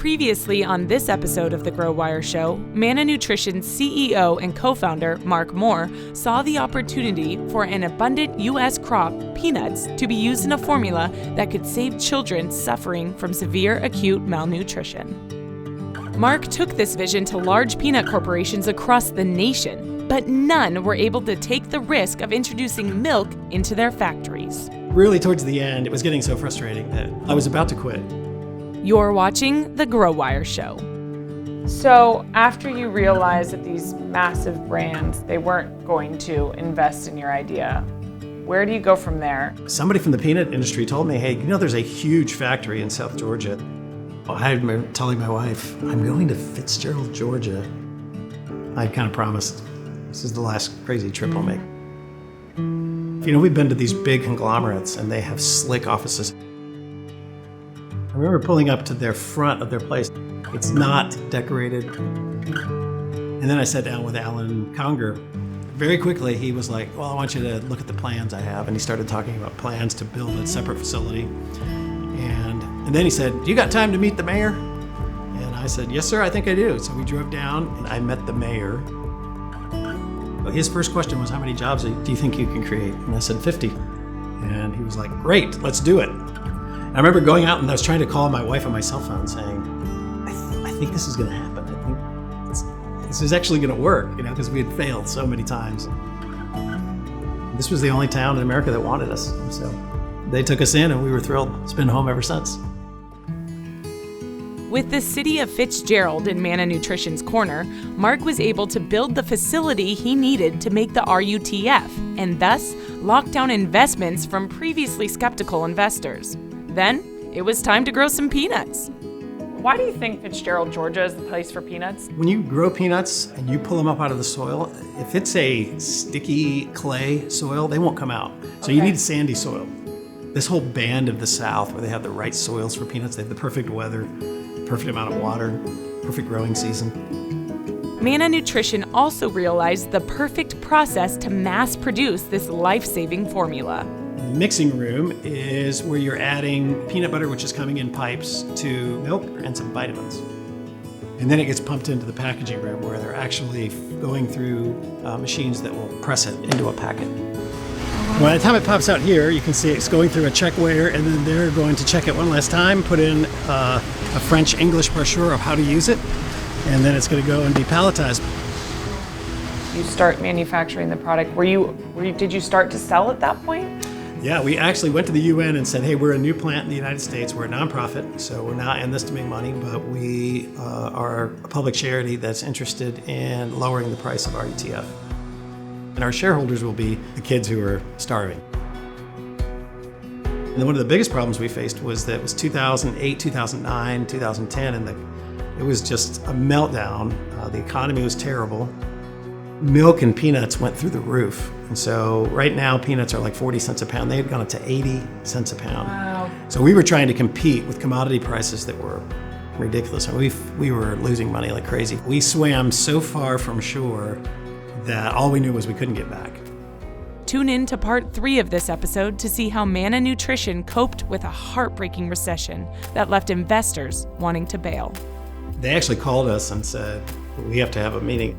Previously on this episode of The Grow Wire Show, Manna Nutrition's CEO and co-founder, Mark Moore, saw the opportunity for an abundant U.S. crop, peanuts, to be used in a formula that could save children suffering from severe acute malnutrition. Mark took this vision to large peanut corporations across the nation, but none were able to take the risk of introducing milk into their factories. Really, towards the end, it was getting so frustrating that I was about to quit. You're watching The Grow Wire Show. So after you realized that these massive brands, they weren't going to invest in your idea, where do you go from there? Somebody from the peanut industry told me, hey, there's a huge factory in South Georgia. I had telling my wife, I'm going to Fitzgerald, Georgia. I'd kind of promised, this is the last crazy trip I'll make. We've been to these big conglomerates and they have slick offices. I remember pulling up to their front of their place. It's not decorated. And then I sat down with Alan Conger. Very quickly, he was like, well, I want you to look at the plans I have. And he started talking about plans to build a separate facility. And then he said, you got time to meet the mayor? And I said, yes, sir, I think I do. So we drove down and I met the mayor. His first question was, how many jobs do you think you can create? And I said, 50. And he was like, great, let's do it. I remember going out and I was trying to call my wife on my cell phone saying, I think this is going to happen. I think this is actually going to work, because we had failed so many times. This was the only town in America that wanted us. So they took us in and we were thrilled. It's been home ever since. With the city of Fitzgerald in Manna Nutrition's corner, Mark was able to build the facility he needed to make the RUTF and thus lock down investments from previously skeptical investors. Then, it was time to grow some peanuts. Why do you think Fitzgerald, Georgia is the place for peanuts? When you grow peanuts and you pull them up out of the soil, if it's a sticky clay soil, they won't come out. So you need sandy soil. This whole band of the South where they have the right soils for peanuts, they have the perfect weather, perfect amount of water, perfect growing season. Manna Nutrition also realized the perfect process to mass produce this life-saving formula. The mixing room is where you're adding peanut butter, which is coming in pipes, to milk and some vitamins. And then it gets pumped into the packaging room where they're actually going through machines that will press it into a packet. By the time it pops out here, you can see it's going through a check weigher, and then they're going to check it one last time, put in a French-English brochure of how to use it, and then it's going to go and be palletized. You start manufacturing the product. Did you start to sell at that point? Yeah, we actually went to the UN and said, hey, we're a new plant in the United States. We're a nonprofit, so we're not in this to make money, but we are a public charity that's interested in lowering the price of RUTF. And our shareholders will be the kids who are starving. And then one of the biggest problems we faced was that it was 2008, 2009, 2010, and it was just a meltdown. The economy was terrible. Milk and peanuts went through the roof. And so right now, peanuts are like 40 cents a pound. They had gone up to 80 cents a pound. Wow. So we were trying to compete with commodity prices that were ridiculous. And we were losing money like crazy. We swam so far from shore that all we knew was we couldn't get back. Tune in to part 3 of this episode to see how Manna Nutrition coped with a heartbreaking recession that left investors wanting to bail. They actually called us and said, we have to have a meeting.